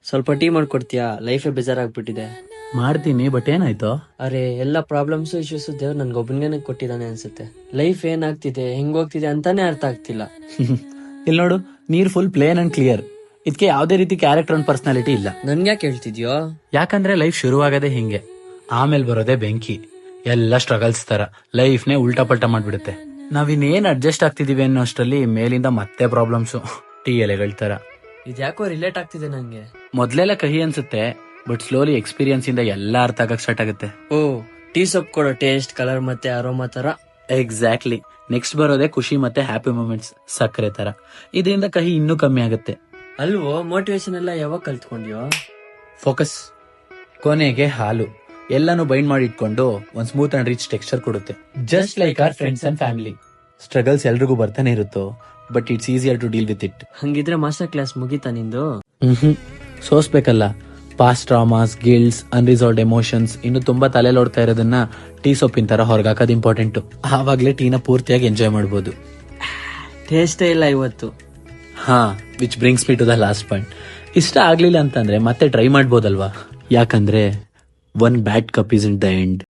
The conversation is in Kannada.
ಸ್ವಲ್ಪ ಟೀ ಮಾಡ್ಕೊಡ್ತೀಯಾ? ಲೈಫೇ ಬೇಜಾರಾಗ್ಬಿಟ್ಟಿದೆ. ಮಾಡ್ತೀನಿ, ಬಟ್ ಏನಾಯ್ತು? ಅರೆ ಎಲ್ಲ ಪ್ರಾಬ್ಲಮ್ಸ್ ಇಶ್ಯೂಸ್ ದೇವ್ರು ನನ್ಗೊಬ್ಬನಿಗೆ ಕೊಟ್ಟಿದ್ದಾನೆ ಅನ್ಸುತ್ತೆ. ಲೈಫ್ ಏನಾಗ್ತಿದೆ ಹೆಂಗೋಗ್ತಿದೆ ಅಂತಾನೆ ಅರ್ಥ ಆಗ್ತಿಲ್ಲ. ಇಲ್ಲಿ ನೋಡು, ನೀರ್ ಫುಲ್ ಪ್ಲೇನ್ ಅಂಡ್ ಕ್ಲಿಯರ್. ಇದಕ್ಕೆ ಯಾವ್ದೇ ರೀತಿ ಕ್ಯಾರೆಕ್ಟರ್ ಅಂಡ್ ಪರ್ಸನಾಲಿಟಿ ಇಲ್ಲ. ನನ್ಗ್ಯಾಕೆ ಹೇಳ್ತಿದ್ಯೋ? ಯಾಕಂದ್ರೆ ಲೈಫ್ ಶುರುವಾಗದೆ ಹಿಂಗೆ, ಆಮೇಲೆ ಬರೋದೇ ಬೆಂಕಿ. ಎಲ್ಲ ಸ್ಟ್ರಗಲ್ಸ್ ತರ ಲೈಫ್ನೇ ಉಲ್ಟಾ ಪಲ್ಟಾ ಮಾಡ್ಬಿಡುತ್ತೆ. ನಾವಿನ್ನೇನ್ ಅಡ್ಜಸ್ಟ್ ಆಗ್ತಿದೀವಿ ಅನ್ನೋ ಅಷ್ಟರಲ್ಲಿ ಮೇಲಿಂದ ಮತ್ತೆ ಪ್ರಾಬ್ಲಮ್ಸ್. ಟೀ ಎಲೆಗಳ ತರ. ಇದ್ಯಾಕೋ ರಿಲೇಟ್ ಆಗ್ತಿದೆ ನಂಗೆ. ಮೊದ್ಲೆಲ್ಲ ಕಹಿ ಅನ್ಸುತ್ತೆ, ಬಟ್ ಸ್ಲೋಲಿ ಎಕ್ಸ್ಪೀರಿಯನ್ಸ್ ಇಂದ ಎಲ್ಲ ಅರ್ಥ ಆಗಕ್ ಸ್ಟಾರ್ಟ್ ಆಗುತ್ತೆ. ಓ, ಟೀ ಸೊಪ್ ಕೊಡೋ ಟೇಸ್ಟ್, ಕಲರ್ ಮತ್ತೆ ಅರೋಮಾ ತರ. ಎಕ್ಸಾಕ್ಟ್ಲಿ. ನೆಕ್ಸ್ಟ್ ಬರೋದೇ ಖುಷಿ ಮತ್ತೆ ಹ್ಯಾಪಿ ಮೂಮೆಂಟ್ಸ್, ಸಕ್ಕರೆ ತರ. ಇದರಿಂದ ಕಹಿ ಇನ್ನೂ ಕಮ್ಮಿ ಆಗುತ್ತೆ. ಅಲ್ವೋ, ಮೋಟಿವೇಶನ್ ಎಲ್ಲ ಯಾವಾಗ ಕಲ್ತ್ಕೊಂಡ್ಯೋ? ಫೋಕಸ್. ಕೊನೆಗೆ ಹಾಲು ಎಲ್ಲಾನು ಬೈಂಡ್ ಮಾಡಿ ಇಟ್ಕೊಂಡು ಒಂದ್ ಸ್ಮೂತ್ ಅಂಡ್ ರಿಚ್ ಟೆಕ್ಸ್ಚರ್ ಕೊಡುತ್ತೆ. Just like our friends and family. Struggles ಎಲ್ರಿಗೂ ಬರ್ತಾನೆ ಇರುತ್ತೋ, but it's easier to deal with it. ಹಂಗಿದ್ರೆ ಮಾಸ್ಟರ್ ಕ್ಲಾಸ್ ಮುಗೀತಾ ನಿಂದು? ಸೋಸ್ಬೇಕಲ್ಲ. ಪಾಸ್ಟ್ ಟ್ರಾಮಾಸ್, ಗಿಲ್ಟ್ಸ್, ಅನ್ರಿಸಾಲ್ವ್ಡ್ ಎಮೋಷನ್ಸ್ ಇನ್ನು ತುಂಬಾ ತಲೆಲೋಡ್ತಾ ಇರೋದನ್ನ ಟೀ ಸೊಪ್ಪಿನ ತರ ಹೊರಗಾಕೋದು ಇಂಪಾರ್ಟೆಂಟ್. ಆವಾಗ್ಲೇ ಟೀನ ಪೂರ್ತಿಯಾಗಿ ಎಂಜಾಯ್ ಮಾಡಬಹುದು. ಟೇಸ್ಟೇ ಇಲ್ಲ ಇವತ್ತು. ಹಾ, which brings me to the last point. ಇಷ್ಟ ಆಗ್ಲಿಲ್ಲ ಅಂತಂದ್ರೆ ಮತ್ತೆ ಟ್ರೈ ಮಾಡ್ಬೋದಲ್ವಾ? ಯಾಕಂದ್ರೆ one bad cup is in the end.